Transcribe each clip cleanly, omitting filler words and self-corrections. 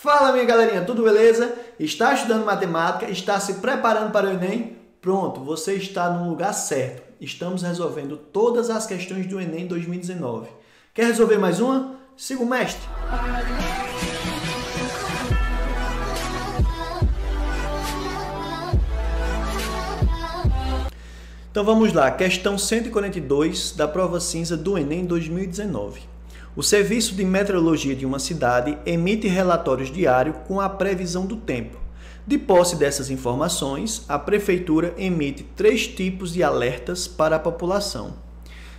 Fala, minha galerinha, tudo beleza? Está estudando matemática? Está se preparando para o Enem? Pronto, você está no lugar certo. Estamos resolvendo todas as questões do Enem 2019. Quer resolver mais uma? Siga o mestre! Então vamos lá, questão 142 da prova cinza do Enem 2019. O Serviço de Meteorologia de uma cidade emite relatórios diários com a previsão do tempo. De posse dessas informações, a Prefeitura emite 3 tipos de alertas para a população.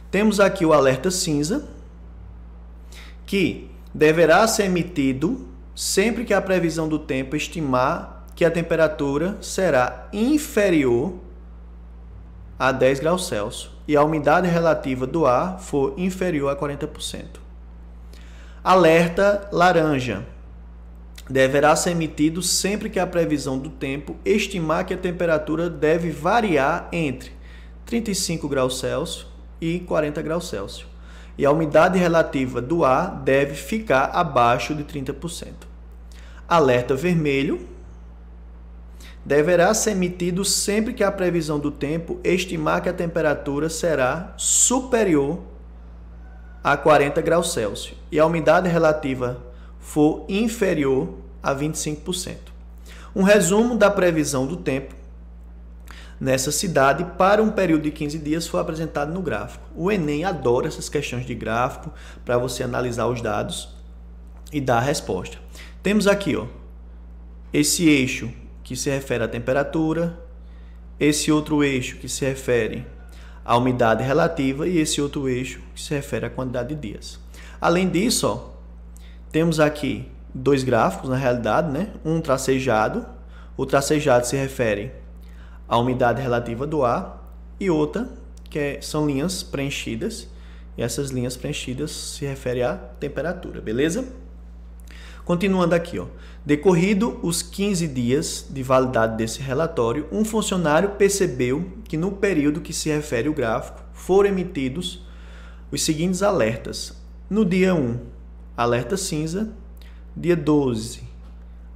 Temos aqui o alerta cinza, que deverá ser emitido sempre que a previsão do tempo estimar que a temperatura será inferior a 10 graus Celsius e a umidade relativa do ar for inferior a 40%. Alerta laranja. Deverá ser emitido sempre que a previsão do tempo estimar que a temperatura deve variar entre 35 graus Celsius e 40 graus Celsius. E a umidade relativa do ar deve ficar abaixo de 30%. Alerta vermelho. Deverá ser emitido sempre que a previsão do tempo estimar que a temperatura será superior a 40 graus Celsius e a umidade relativa for inferior a 25%. Um resumo da previsão do tempo nessa cidade para um período de 15 dias foi apresentado no gráfico. O Enem adora essas questões de gráfico para você analisar os dados e dar a resposta. Temos aqui, esse eixo que se refere à temperatura, esse outro eixo que se refere à umidade relativa e esse outro eixo que se refere à quantidade de dias. Além disso, temos aqui 2 gráficos na realidade, né? Um tracejado. O tracejado se refere à umidade relativa do ar e outra que são linhas preenchidas. E essas linhas preenchidas se referem à temperatura, beleza? Continuando aqui, decorrido os 15 dias de validade desse relatório, um funcionário percebeu que no período que se refere o gráfico foram emitidos os seguintes alertas. No dia 1, alerta cinza, dia 12,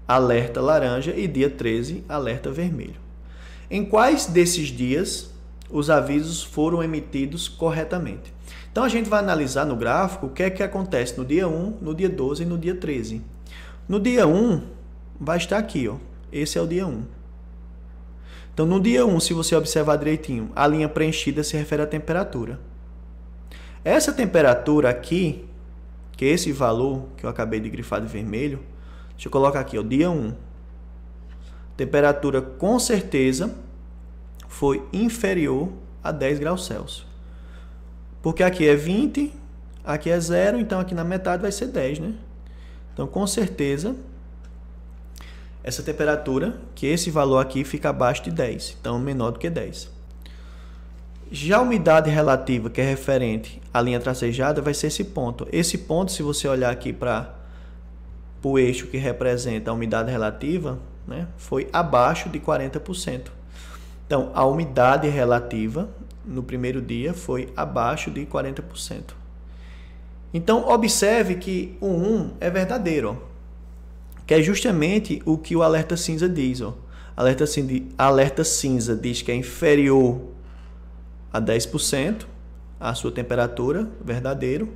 alerta laranja e dia 13, alerta vermelho. Em quais desses dias os avisos foram emitidos corretamente? Então a gente vai analisar no gráfico o que é que acontece no dia 1, no dia 12 e no dia 13. No dia 1, vai estar aqui, esse é o dia 1. Então, no dia 1, se você observar direitinho, a linha preenchida se refere à temperatura. Essa temperatura aqui, que é esse valor que eu acabei de grifar de vermelho, deixa eu colocar aqui, dia 1. Temperatura, com certeza, foi inferior a 10 graus Celsius. Porque aqui é 20, aqui é 0, então aqui na metade vai ser 10, né? Então, com certeza, essa temperatura, que esse valor aqui fica abaixo de 10, então menor do que 10. Já a umidade relativa, que é referente à linha tracejada, vai ser esse ponto. Esse ponto, se você olhar aqui para o eixo que representa a umidade relativa, né, foi abaixo de 40%. Então, a umidade relativa no primeiro dia foi abaixo de 40%. Então, observe que o 1 é verdadeiro, que é justamente o que o alerta cinza diz. Alerta cinza diz que é inferior a 10% a sua temperatura, verdadeiro,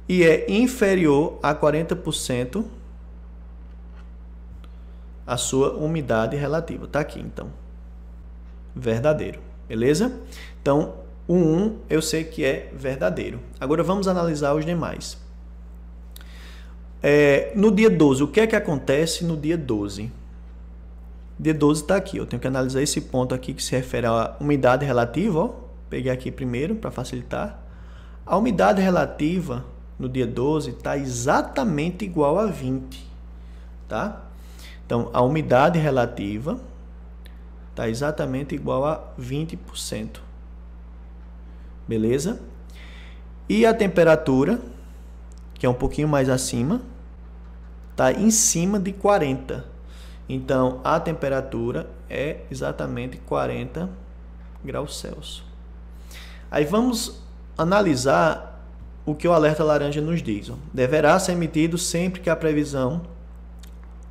e é inferior a 40% a sua umidade relativa. Está aqui, então. Verdadeiro, beleza? Então, o 1 eu sei que é verdadeiro. Agora vamos analisar os demais. No dia 12, o que é que acontece no dia 12? Dia 12 está aqui, eu tenho que analisar esse ponto aqui que se refere à umidade relativa. Peguei aqui primeiro para facilitar. A umidade relativa no dia 12 está exatamente igual a 20. Tá? Então, a umidade relativa está exatamente igual a 20%. Beleza? E a temperatura, que é um pouquinho mais acima, está em cima de 40. Então, a temperatura é exatamente 40 graus Celsius. Aí vamos analisar o que o alerta laranja nos diz. Deverá ser emitido sempre que a previsão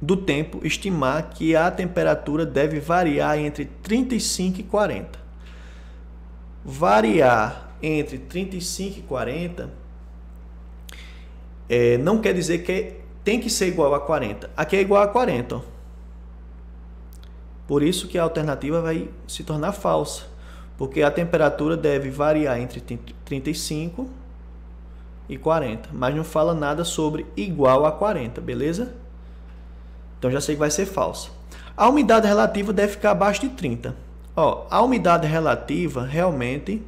do tempo, estimar que a temperatura deve variar entre 35 e 40. Variar entre 35 e 40 não quer dizer que tem que ser igual a 40. Aqui é igual a 40. Ó. Por isso que a alternativa vai se tornar falsa. Porque a temperatura deve variar entre 35 e 40. Mas não fala nada sobre igual a 40, beleza? Então já sei que vai ser falsa. A umidade relativa deve ficar abaixo de 30. Ó, a umidade relativa realmente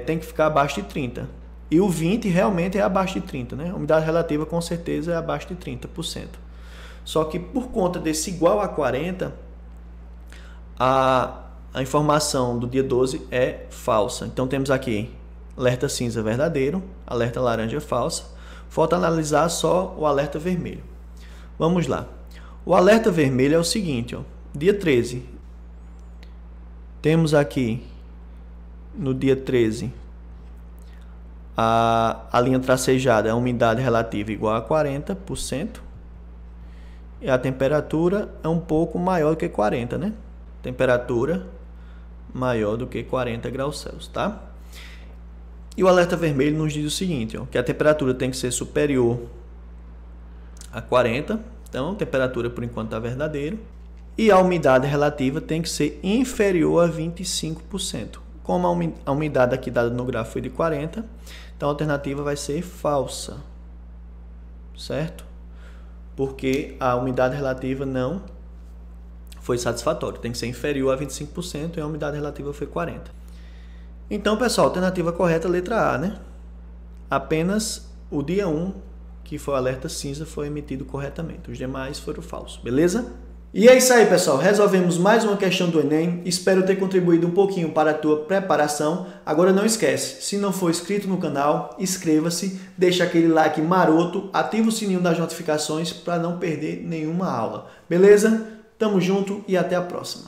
tem que ficar abaixo de 30. E o 20 realmente é abaixo de 30, né? A umidade relativa com certeza é abaixo de 30%. Só que por conta desse igual a 40, a informação do dia 12 é falsa. Então temos aqui alerta cinza verdadeiro, alerta laranja falsa. Falta analisar só o alerta vermelho. Vamos lá. O alerta vermelho é o seguinte, ó. Dia 13. Temos aqui no dia 13 a linha tracejada, a umidade relativa igual a 40%. E a temperatura é um pouco maior do que 40, né? Temperatura maior do que 40 graus Celsius, tá? E o alerta vermelho nos diz o seguinte, ó, que a temperatura tem que ser superior a 40. Então, a temperatura por enquanto está verdadeiro. E a umidade relativa tem que ser inferior a 25%. Como a umidade aqui dada no gráfico foi de 40, então a alternativa vai ser falsa. Certo? Porque a umidade relativa não foi satisfatória. Tem que ser inferior a 25% e a umidade relativa foi 40%. Então, pessoal, a alternativa correta é a letra A, né? Apenas o dia 1, que foi o alerta cinza, foi emitido corretamente. Os demais foram falsos, beleza? E é isso aí, pessoal. Resolvemos mais uma questão do Enem. Espero ter contribuído um pouquinho para a tua preparação. Agora não esquece, se não for inscrito no canal, inscreva-se, deixa aquele like maroto, ativa o sininho das notificações para não perder nenhuma aula. Beleza? Tamo junto e até a próxima.